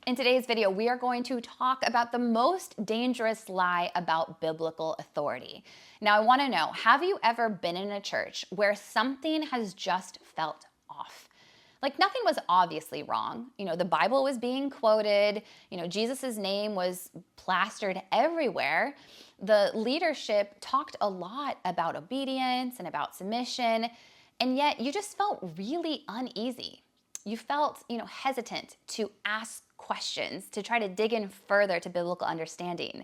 In today's video, we are going to talk about the most dangerous lie about biblical authority. Now, I want to know, have you ever been in a church where something has just felt off? Like nothing was obviously wrong. The Bible was being quoted, Jesus's name was plastered everywhere. The leadership talked a lot about obedience and about submission, and yet you just felt really uneasy. You felt, hesitant to ask questions, to try to dig in further to biblical understanding.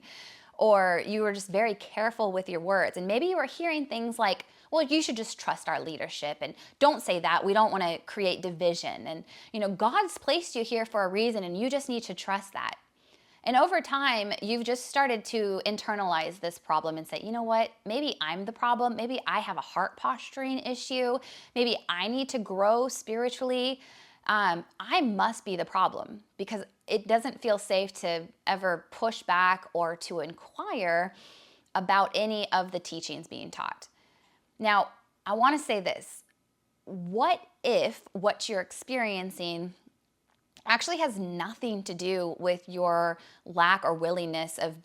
Or you were just very careful with your words. And maybe you were hearing things like, well, you should just trust our leadership. And don't say that. We don't want to create division. And, God's placed you here for a reason, and you just need to trust that. And over time, you've just started to internalize this problem and say, you know what, maybe I'm the problem. Maybe I have a heart posturing issue. Maybe I need to grow spiritually. I must be the problem because it doesn't feel safe to ever push back or to inquire about any of the teachings being taught. Now, I want to say this. What if what you're experiencing actually has nothing to do with your lack or willingness of,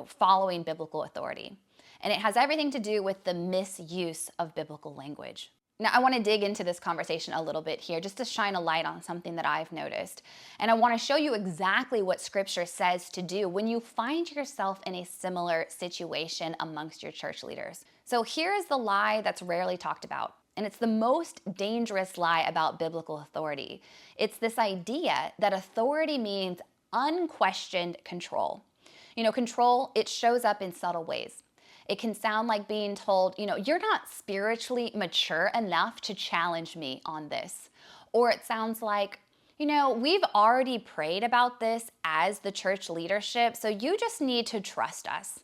following biblical authority? And it has everything to do with the misuse of biblical language. Now, I want to dig into this conversation a little bit here just to shine a light on something that I've noticed. And I want to show you exactly what Scripture says to do when you find yourself in a similar situation amongst your church leaders. So here is the lie that's rarely talked about. And it's the most dangerous lie about biblical authority. It's this idea that authority means unquestioned control. Control, it shows up in subtle ways. It can sound like being told, you're not spiritually mature enough to challenge me on this. Or it sounds like, we've already prayed about this as the church leadership, so you just need to trust us.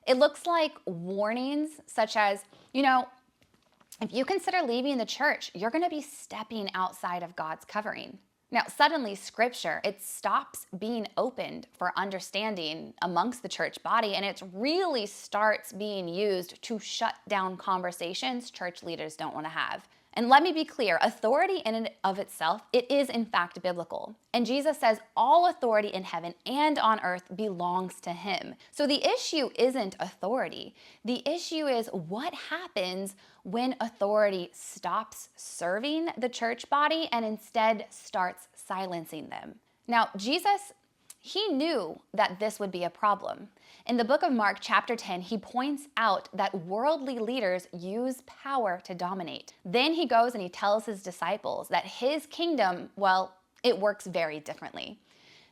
It looks like warnings such as, if you consider leaving the church, you're going to be stepping outside of God's covering. Now, suddenly Scripture, it stops being opened for understanding amongst the church body, and it really starts being used to shut down conversations church leaders don't want to have. And let me be clear, authority in and of itself, it is in fact biblical. And Jesus says all authority in heaven and on earth belongs to him. So the issue isn't authority. The issue is what happens when authority stops serving the church body and instead starts silencing them. Now, Jesus, he knew that this would be a problem. In the book of Mark, chapter 10, he points out that worldly leaders use power to dominate. Then he goes and he tells his disciples that his kingdom, well, it works very differently.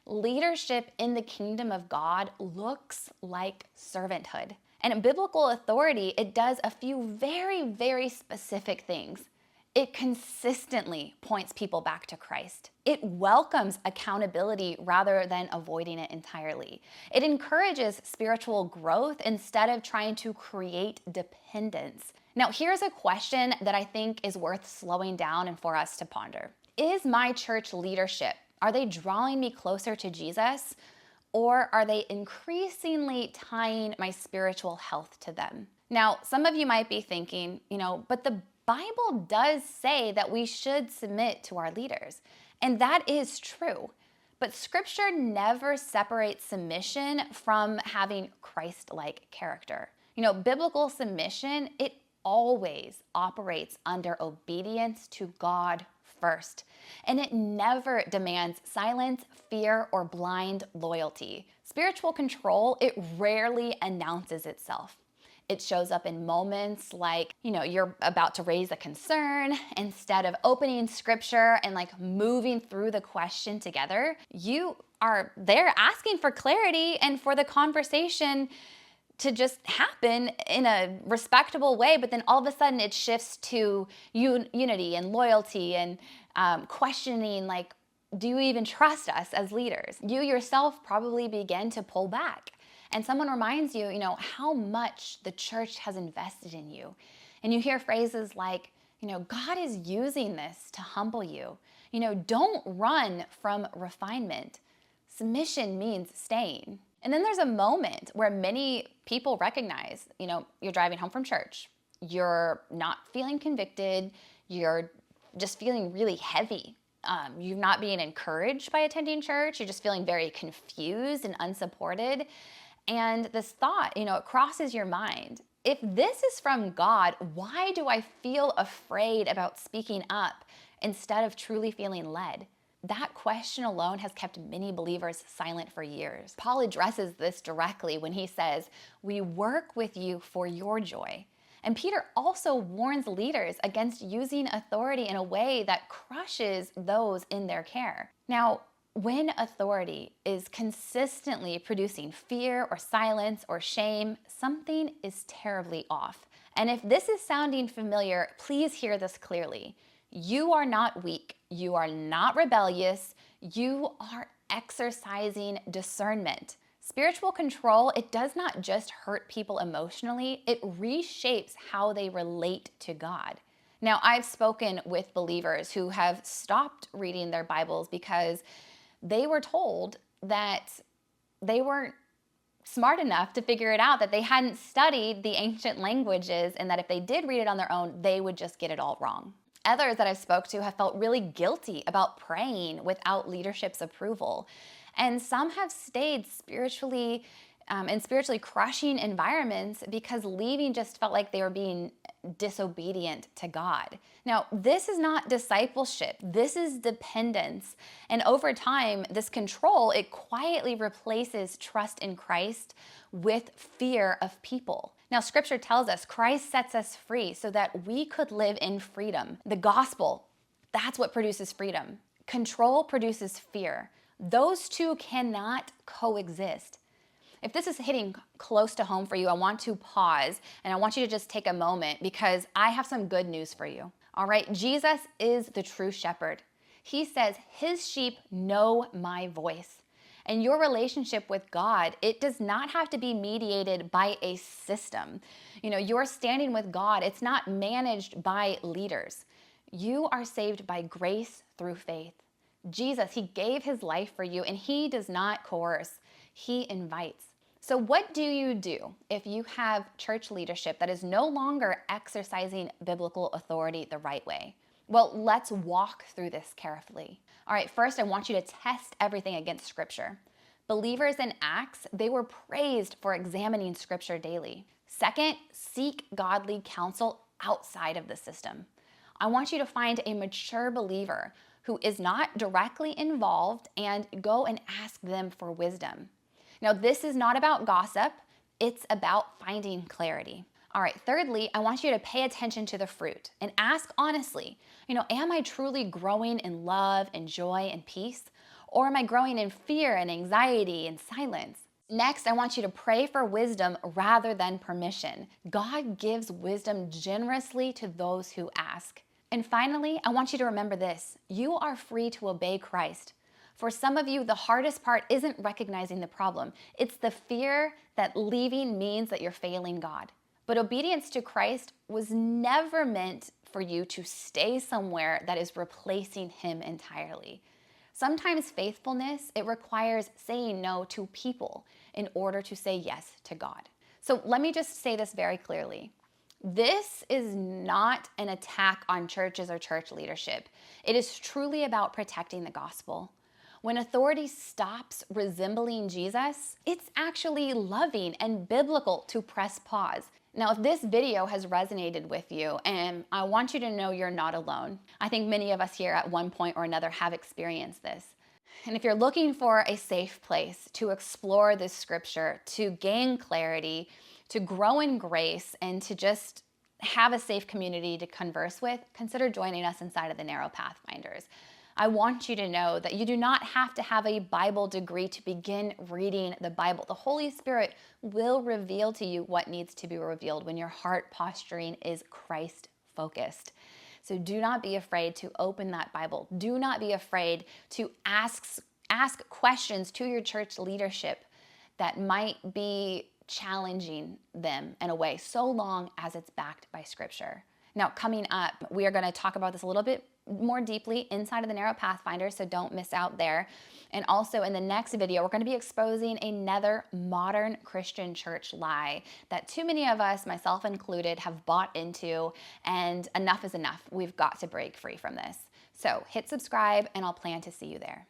Leadership in the kingdom of God looks like servanthood. And in biblical authority, it does a few very, very specific things. It consistently points people back to Christ. It welcomes accountability rather than avoiding it entirely. It encourages spiritual growth instead of trying to create dependence. Now, here's a question that I think is worth slowing down and for us to ponder. Is my church leadership, are they drawing me closer to Jesus, or are they increasingly tying my spiritual health to them? Now, some of you might be thinking, but the Bible does say that we should submit to our leaders, and that is true. But Scripture never separates submission from having Christ-like character. Biblical submission, it always operates under obedience to God first, and it never demands silence, fear, or blind loyalty. Spiritual control, it rarely announces itself. It shows up in moments like, you're about to raise a concern. Instead of opening Scripture and moving through the question together, you are there asking for clarity and for the conversation to just happen in a respectable way. But then all of a sudden it shifts to unity and loyalty and questioning, do you even trust us as leaders? You yourself probably begin to pull back. And someone reminds you, how much the church has invested in you. And you hear phrases like, God is using this to humble you. Don't run from refinement. Submission means staying. And then there's a moment where many people recognize, you're driving home from church. You're not feeling convicted. You're just feeling really heavy. you're not being encouraged by attending church. You're just feeling very confused and unsupported. And this thought, it crosses your mind. If this is from God, why do I feel afraid about speaking up instead of truly feeling led? That question alone has kept many believers silent for years. Paul addresses this directly when he says, "We work with you for your joy." And Peter also warns leaders against using authority in a way that crushes those in their care. Now, when authority is consistently producing fear or silence or shame, something is terribly off. And if this is sounding familiar, please hear this clearly. You are not weak. You are not rebellious. You are exercising discernment. Spiritual control, it does not just hurt people emotionally, it reshapes how they relate to God. Now, I've spoken with believers who have stopped reading their Bibles because they were told that they weren't smart enough to figure it out, that they hadn't studied the ancient languages, and that if they did read it on their own, they would just get it all wrong. Others that I've spoke to have felt really guilty about praying without leadership's approval. And some have stayed spiritually in spiritually crushing environments because leaving just felt like they were being disobedient to God. Now, this is not discipleship. This is dependence. And over time, this control, it quietly replaces trust in Christ with fear of people. Now, scripture tells us Christ sets us free so that we could live in freedom. The gospel, that's what produces freedom. Control produces fear. Those two cannot coexist. If this is hitting close to home for you, I want to pause and I want you to just take a moment because I have some good news for you. All right, Jesus is the true shepherd. He says his sheep know my voice. And your relationship with God, it does not have to be mediated by a system. Your standing with God, it's not managed by leaders. You are saved by grace through faith. Jesus, he gave his life for you and he does not coerce, he invites. So what do you do if you have church leadership that is no longer exercising biblical authority the right way? Well, let's walk through this carefully. All right, first I want you to test everything against Scripture. Believers in Acts, they were praised for examining Scripture daily. Second, seek godly counsel outside of the system. I want you to find a mature believer who is not directly involved and go and ask them for wisdom. Now, this is not about gossip. It's about finding clarity. All right, thirdly, I want you to pay attention to the fruit and ask honestly, am I truly growing in love and joy and peace? Or am I growing in fear and anxiety and silence? Next, I want you to pray for wisdom rather than permission. God gives wisdom generously to those who ask. And finally, I want you to remember this. You are free to obey Christ. For some of you, the hardest part isn't recognizing the problem. It's the fear that leaving means that you're failing God. But obedience to Christ was never meant for you to stay somewhere that is replacing him entirely. Sometimes faithfulness, it requires saying no to people in order to say yes to God. So let me just say this very clearly. This is not an attack on churches or church leadership. It is truly about protecting the gospel. When authority stops resembling Jesus, it's actually loving and biblical to press pause. Now, if this video has resonated with you, and I want you to know you're not alone. I think many of us here at one point or another have experienced this. And if you're looking for a safe place to explore this scripture, to gain clarity, to grow in grace, and to just have a safe community to converse with, consider joining us inside of the Narrow Pathfinders. I want you to know that you do not have to have a Bible degree to begin reading the Bible. The Holy Spirit will reveal to you what needs to be revealed when your heart posturing is Christ-focused. So do not be afraid to open that Bible. Do not be afraid to ask questions to your church leadership that might be challenging them in a way, so long as it's backed by Scripture. Now, coming up, we are going to talk about this a little bit more deeply inside of the Narrow Pathfinder, so don't miss out there. And also in the next video, we're going to be exposing another modern Christian church lie that too many of us, myself included, have bought into, and enough is enough. We've got to break free from this. So hit subscribe, and I'll plan to see you there.